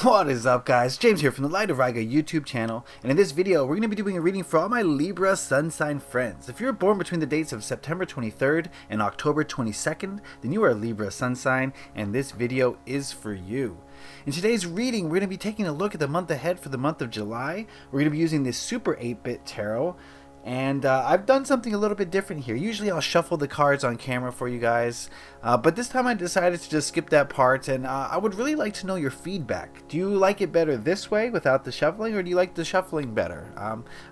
What is up, guys? James here from the Light of Riga YouTube channel, and in this video we're going to be doing a reading for all my Libra sun sign friends. If you're born between the dates of September 23rd and October 22nd, then you are a Libra sun sign, and this video is for you. In today's reading, we're going to be taking a look at the month ahead for the month of July. We're going to be using this Super 8-bit tarot. And I've done something a little bit different here. Usually I'll shuffle the cards on camera for you guys, but this time I decided to just skip that part, and I would really like to know your feedback. Do you like it better this way without the shuffling, or do you like the shuffling better?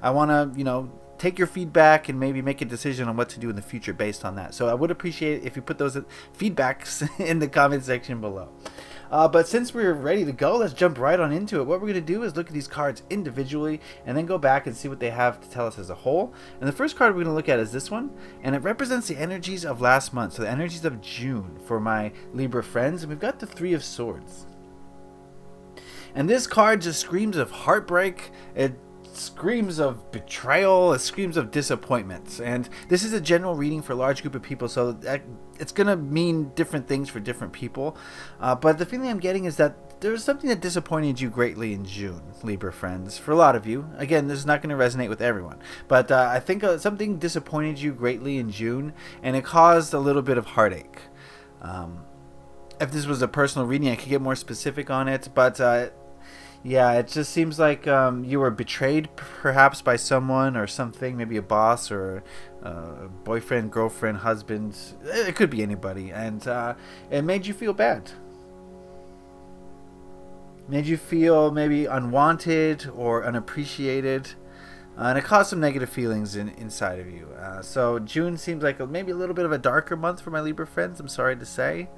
I want to, take your feedback and maybe make a decision on what to do in the future based on that. So I would appreciate it if you put those feedbacks in the comment section below. But since we're ready to go, let's jump right on into it. What we're going to do is look at these cards individually and then go back and see what they have to tell us as a whole. And the first card we're going to look at is this one, and it represents the energies of last month, so the energies of June for my Libra friends. And we've got the Three of Swords. And this card just screams of heartbreak. It screams of betrayal. It screams of disappointments. And this is a general reading for a large group of people, so it's going to mean different things for different people. But the feeling I'm getting is that there's something that disappointed you greatly in June, Libra friends. For a lot of you. Again, this is not going to resonate with everyone. But I think something disappointed you greatly in June, and it caused a little bit of heartache. If this was a personal reading, I could get more specific on it. But yeah, it just seems like you were betrayed perhaps by someone or something, maybe a boss or a boyfriend, girlfriend, husband. It could be anybody, and it made you feel bad. Made you feel maybe unwanted or unappreciated, and it caused some negative feelings inside of you. So June seems like maybe a little bit of a darker month for my Libra friends, I'm sorry to say.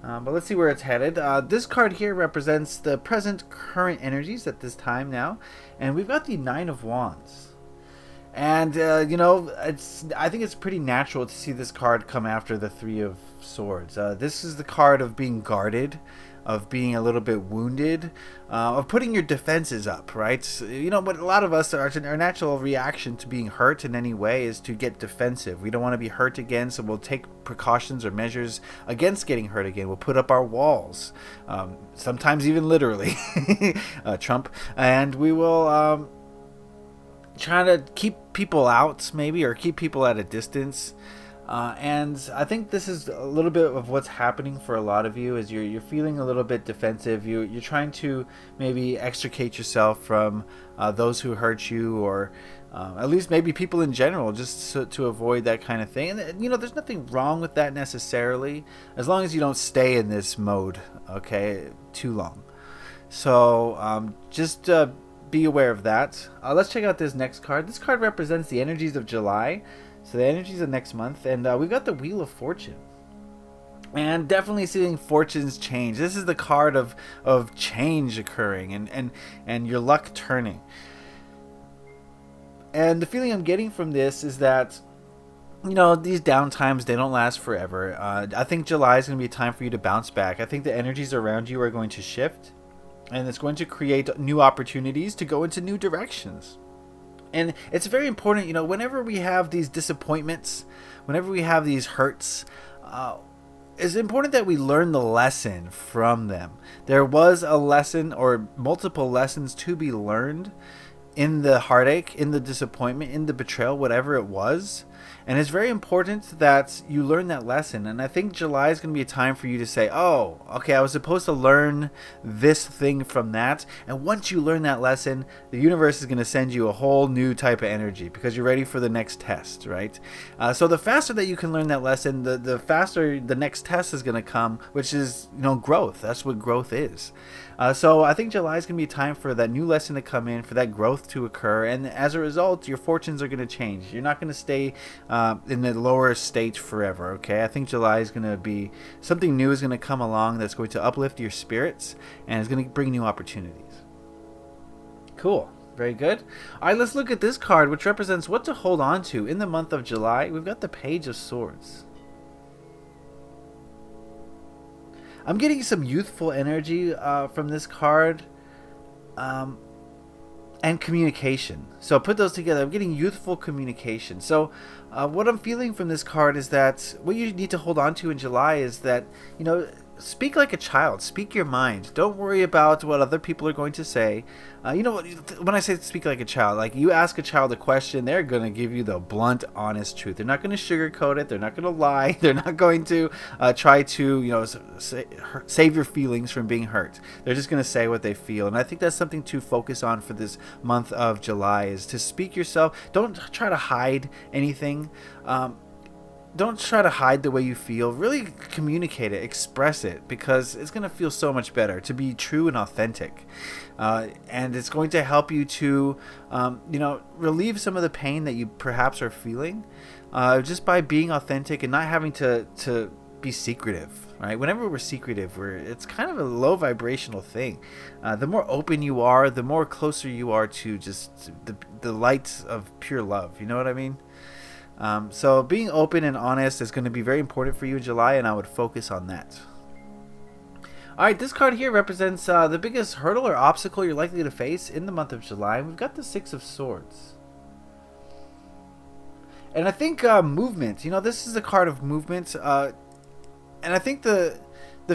But let's see where it's headed. This card here represents the present current energies at this time now. And we've got the Nine of Wands. And, I think it's pretty natural to see this card come after the Three of Swords. This is the card of being guarded, of being a little bit wounded, of putting your defenses up, right? But a lot of us, our natural reaction to being hurt in any way is to get defensive. We don't want to be hurt again, so we'll take precautions or measures against getting hurt again. We'll put up our walls, sometimes even literally, Trump, and we will try to keep people out maybe, or keep people at a distance. And I think this is a little bit of what's happening for a lot of you, is you're feeling a little bit defensive. You're trying to maybe extricate yourself from those who hurt you, or at least maybe people in general, just to avoid that kind of thing. And there's nothing wrong with that necessarily, as long as you don't stay in this mode, okay, too long. So just be aware of that. Let's check out this next card. This card represents the energies of July. So the energies of next month, and we've got the Wheel of Fortune, and definitely seeing fortunes change. This is the card of change occurring and your luck turning. And the feeling I'm getting from this is that these downtimes, they don't last forever. I think July is going to be a time for you to bounce back. I think the energies around you are going to shift, and it's going to create new opportunities to go into new directions. And it's very important, whenever we have these disappointments, whenever we have these hurts, it's important that we learn the lesson from them. There was a lesson or multiple lessons to be learned in the heartache, in the disappointment, in the betrayal, whatever it was. And it's very important that you learn that lesson. And I think July is going to be a time for you to say, oh, okay, I was supposed to learn this thing from that. And once you learn that lesson, the universe is going to send you a whole new type of energy because you're ready for the next test, right? So the faster that you can learn that lesson, the faster the next test is going to come, which is, growth. That's what growth is. So I think July is going to be a time for that new lesson to come in, for that growth to occur. And as a result, your fortunes are going to change. You're not going to stay in the lower state forever, okay? I think July is going to be, something new is going to come along that's going to uplift your spirits and is going to bring new opportunities. Cool. Very good. All right, let's look at this card, which represents what to hold on to in the month of July. We've got the Page of Swords. I'm getting some youthful energy from this card. And communication. So put those together. I'm getting youthful communication. So what I'm feeling from this card is that what you need to hold on to in July is that, speak like a child. Speak your mind. Don't worry about what other people are going to say. You know what? When I say speak like a child, like you ask a child a question, they're going to give you the blunt, honest truth. They're not going to sugarcoat it. They're not going to lie. They're not going to try to, save your feelings from being hurt. They're just going to say what they feel. And I think that's something to focus on for this month of July, is to speak yourself. Don't try to hide anything. Don't try to hide the way you feel. Really communicate it, express it, because it's going to feel so much better to be true and authentic. And it's going to help you to, relieve some of the pain that you perhaps are feeling just by being authentic and not having to be secretive. Right? Whenever we're secretive, it's kind of a low vibrational thing. The more open you are, the more closer you are to just the light of pure love. You know what I mean? So being open and honest is going to be very important for you in July, and I would focus on that. Alright, this card here represents the biggest hurdle or obstacle you're likely to face in the month of July. We've got the Six of Swords. And I think movement, this is a card of movement. And I think the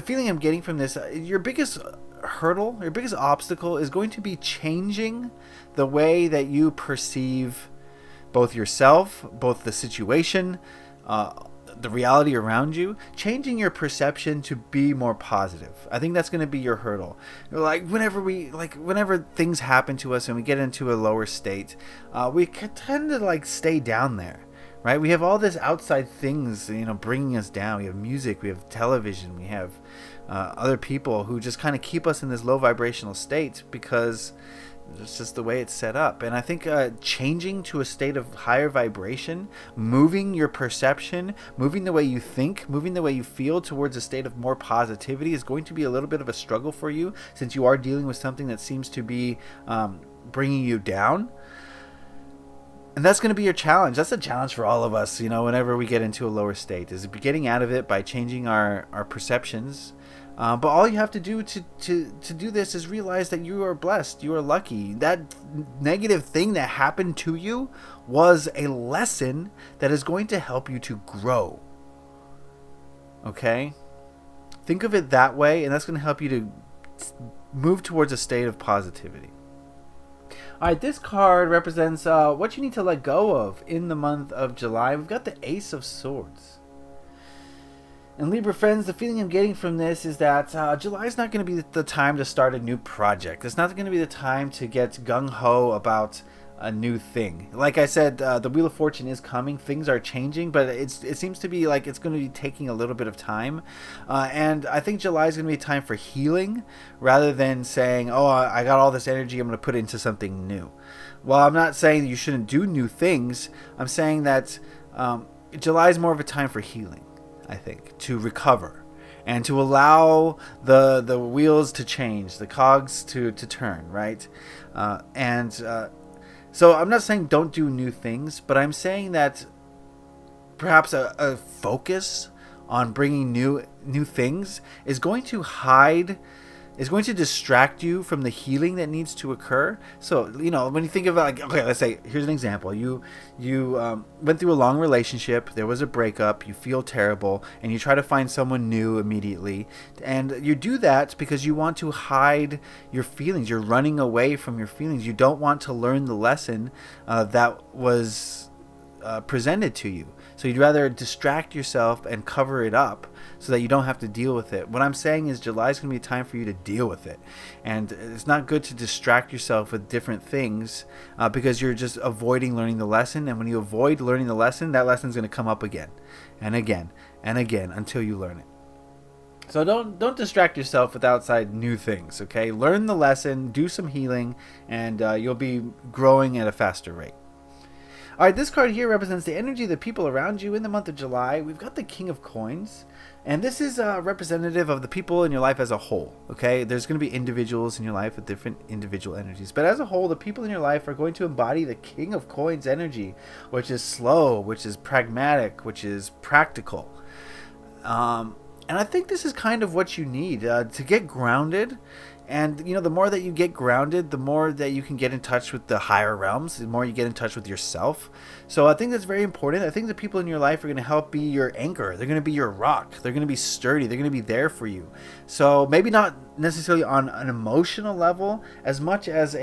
feeling I'm getting from this, your biggest hurdle, your biggest obstacle is going to be changing the way that you perceive both yourself, both the situation, the reality around you, changing your perception to be more positive. I think that's going to be your hurdle. Whenever things happen to us and we get into a lower state, we tend to stay down there, right? We have all this outside things, bringing us down. We have music, we have television, we have other people who just kind of keep us in this low vibrational state because it's just the way it's set up. And I think changing to a state of higher vibration, moving your perception, moving the way you think, moving the way you feel towards a state of more positivity is going to be a little bit of a struggle for you, since you are dealing with something that seems to be bringing you down. And that's going to be your challenge. That's a challenge for all of us, whenever we get into a lower state, is getting out of it by changing our perceptions. But all you have to do to do this is realize that you are blessed. You are lucky. That negative thing that happened to you was a lesson that is going to help you to grow. Okay? Think of it that way, and that's going to help you to move towards a state of positivity. Alright, this card represents what you need to let go of in the month of July. We've got the Ace of Swords. And Libra friends, the feeling I'm getting from this is that July is not going to be the time to start a new project. It's not going to be the time to get gung-ho about a new thing. Like I said, the Wheel of Fortune is coming. Things are changing, but it seems to be like it's going to be taking a little bit of time. And I think July is going to be a time for healing rather than saying, oh, I got all this energy, I'm going to put it into something new. Well, I'm not saying that you shouldn't do new things. I'm saying that July is more of a time for healing. I think, to recover and to allow the wheels to change, the cogs to turn, right? So I'm not saying don't do new things, but I'm saying that perhaps a focus on bringing new things is going to distract you from the healing that needs to occur. So, when you think of okay, let's say, here's an example. You went through a long relationship, there was a breakup, you feel terrible, and you try to find someone new immediately. And you do that because you want to hide your feelings. You're running away from your feelings. You don't want to learn the lesson that was presented to you. So you'd rather distract yourself and cover it up so that you don't have to deal with it. What I'm saying is July is going to be a time for you to deal with it. And it's not good to distract yourself with different things because you're just avoiding learning the lesson. And when you avoid learning the lesson, that lesson is going to come up again and again and again until you learn it. So don't distract yourself with outside new things, okay? Learn the lesson, do some healing, and you'll be growing at a faster rate. Alright, this card here represents the energy of the people around you in the month of July. We've got the King of Coins. And this is representative of the people in your life as a whole, okay? There's going to be individuals in your life with different individual energies. But as a whole, the people in your life are going to embody the King of Coins energy, which is slow, which is pragmatic, which is practical. And I think this is kind of what you need to get grounded And, the more that you get grounded, the more that you can get in touch with the higher realms, the more you get in touch with yourself. So I think that's very important. I think the people in your life are going to help be your anchor. They're going to be your rock. They're going to be sturdy. They're going to be there for you. So maybe not necessarily on an emotional level as much as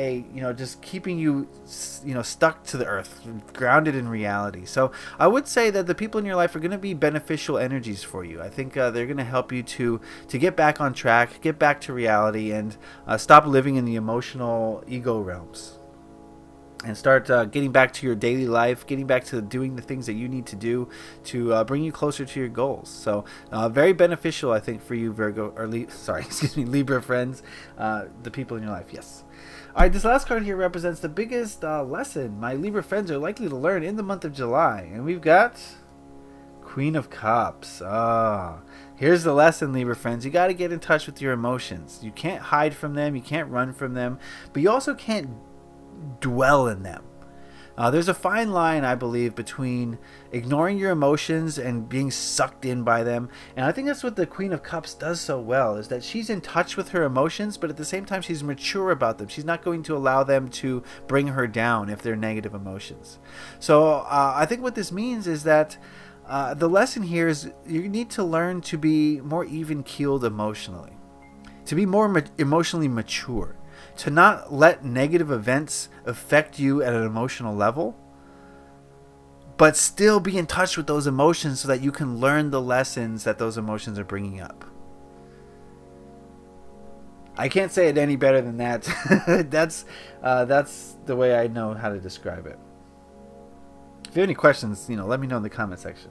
just keeping you, stuck to the earth, grounded in reality. So I would say that the people in your life are going to be beneficial energies for you. I think they're going to help you to get back on track, get back to reality, and stop living in the emotional ego realms, and start getting back to your daily life, getting back to doing the things that you need to do to bring you closer to your goals. So very beneficial, I think, for you, Libra friends, the people in your life. Yes. All right, this last card here represents the biggest lesson my Libra friends are likely to learn in the month of July, and we've got Queen of Cups. Here's the lesson, Libra friends. You got to get in touch with your emotions. You can't hide from them. You can't run from them. But you also can't dwell in them. There's a fine line, I believe, between ignoring your emotions and being sucked in by them. And I think that's what the Queen of Cups does so well, is that she's in touch with her emotions, but at the same time, she's mature about them. She's not going to allow them to bring her down if they're negative emotions. So I think what this means is that the lesson here is you need to learn to be more even-keeled emotionally, to be more emotionally mature, to not let negative events affect you at an emotional level, but still be in touch with those emotions so that you can learn the lessons that those emotions are bringing up. I can't say it any better than that. That's the way I know how to describe it. If you have any questions, let me know in the comment section.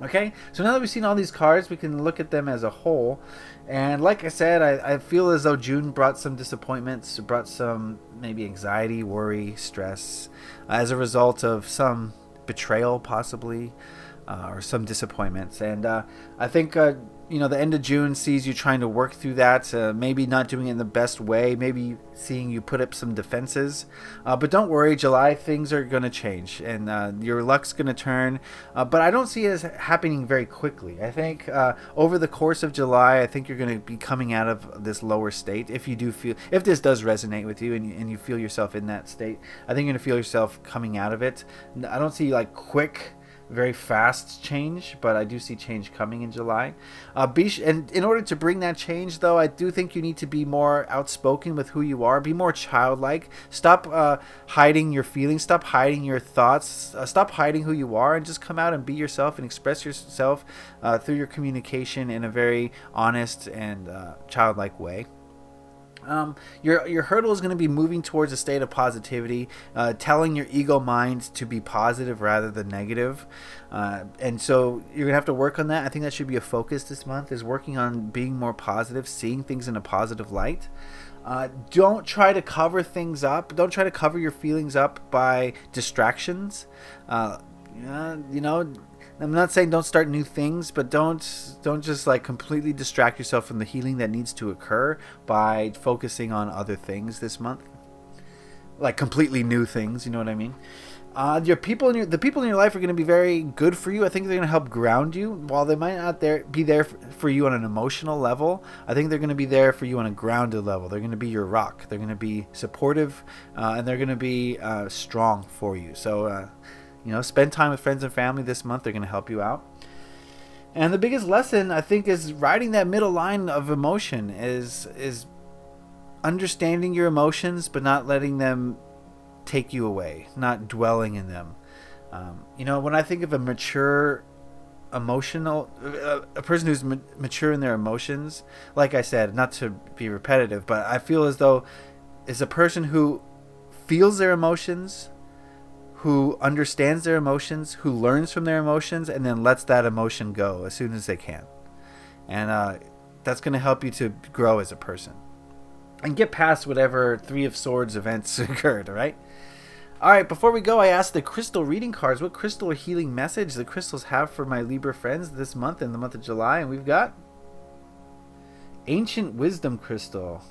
Okay, so now that we've seen all these cards, we can look at them as a whole. And like I said, I feel as though June brought some disappointments, brought some maybe anxiety, worry, stress, as a result of some betrayal possibly, or some disappointments. And I think the end of June sees you trying to work through that, maybe not doing it in the best way, maybe seeing you put up some defenses. But don't worry, July, things are going to change, and your luck's going to turn. But I don't see it as happening very quickly. I think over the course of July, I think you're going to be coming out of this lower state. If this does resonate with you and you feel yourself in that state, I think you're going to feel yourself coming out of it. I don't see quick, very fast change, but I do see change coming in July. And in order to bring that change, though, I do think you need to be more outspoken with who you are. Be more childlike. Stop hiding your feelings. Stop hiding your thoughts. Stop hiding who you are, and just come out and be yourself and express yourself through your communication in a very honest and childlike way. Your hurdle is going to be moving towards a state of positivity, telling your ego mind to be positive rather than negative, and so you're going to have to work on that. I think that should be a focus this month, is working on being more positive, seeing things in a positive light. Don't try to cover things up. Don't try to cover your feelings up by distractions. I'm not saying don't start new things, but don't just completely distract yourself from the healing that needs to occur by focusing on other things this month, like completely new things. You know what I mean? The people in your life are going to be very good for you. I think they're going to help ground you. While they might not be there for you on an emotional level, I think they're going to be there for you on a grounded level. They're going to be your rock. They're going to be supportive, and they're going to be strong for you. So. Spend time with friends and family this month. They're going to help you out. And the biggest lesson, I think, is riding that middle line of emotion, is understanding your emotions, but not letting them take you away, not dwelling in them. When I think of a mature emotional, a person who's mature in their emotions, like I said, not to be repetitive, but I feel as though it's a person who feels their emotions, who understands their emotions, who learns from their emotions, and then lets that emotion go as soon as they can. And that's going to help you to grow as a person and get past whatever Three of Swords events occurred, all right? All right, before we go, I asked the crystal reading cards what crystal or healing message the crystals have for my Libra friends this month, in the month of July, and we've got Ancient Wisdom Crystal.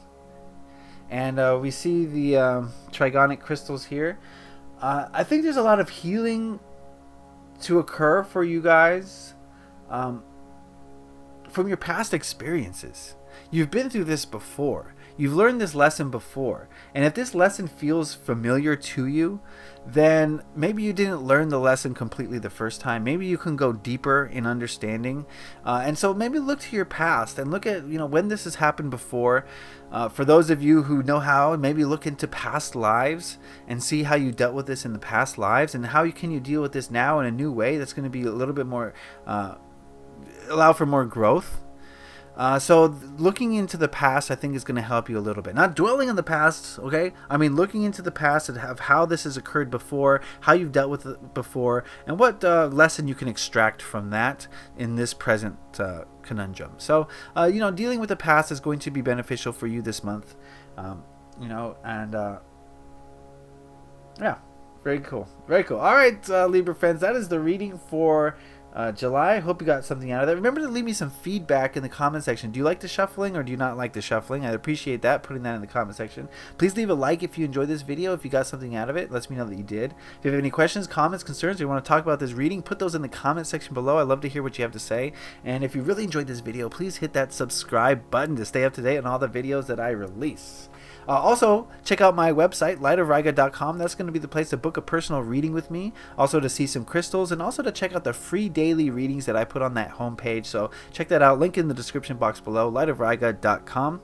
And we see the trigonic crystals here. I think there's a lot of healing to occur for you guys from your past experiences. You've been through this before. you've learned this lesson before. And if this lesson feels familiar to you, then maybe you didn't learn the lesson completely the first time. Maybe you can go deeper in understanding. And so maybe look to your past and look at, when this has happened before. For those of you who know how, maybe look into past lives and see how you dealt with this in the past lives, and how can you deal with this now in a new way that's going to be a little bit more, allow for more growth. So looking into the past, I think, is going to help you a little bit. Not dwelling on the past, okay? I mean, looking into the past of how this has occurred before, how you've dealt with it before, and what lesson you can extract from that in this present conundrum. So, dealing with the past is going to be beneficial for you this month. Yeah, very cool. Very cool. All right, Libra friends, that is the reading for July. I hope you got something out of that. Remember to leave me some feedback in the comment section. Do you like the shuffling or do you not like the shuffling? I'd appreciate that, putting that in the comment section. Please leave a like if you enjoyed this video, if you got something out of it. It lets me know that you did. If you have any questions, comments, concerns, or you want to talk about this reading, put those in the comment section below. I'd love to hear what you have to say. And if you really enjoyed this video, please hit that subscribe button to stay up to date on all the videos that I release. Also, check out my website, lightofriga.com. That's going to be the place to book a personal reading with me, also to see some crystals, and also to check out the free daily readings that I put on that homepage. So check that out. Link in the description box below, lightofriga.com.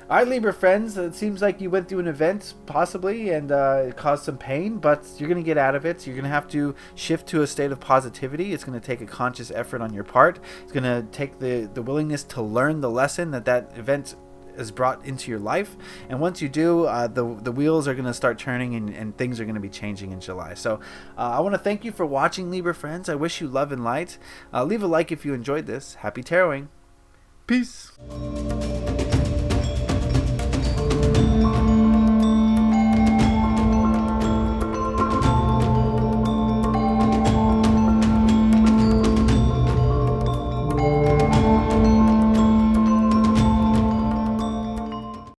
All right, Libra friends, it seems like you went through an event, possibly, and it caused some pain, but you're going to get out of it. You're going to have to shift to a state of positivity. It's going to take a conscious effort on your part. It's going to take the willingness to learn the lesson that event is brought into your life, and once you do, the wheels are going to start turning, and things are going to be changing in July. So I want to thank you for watching, Libra friends. I wish you love and light. Leave a like if you enjoyed this. Happy taroting. Peace.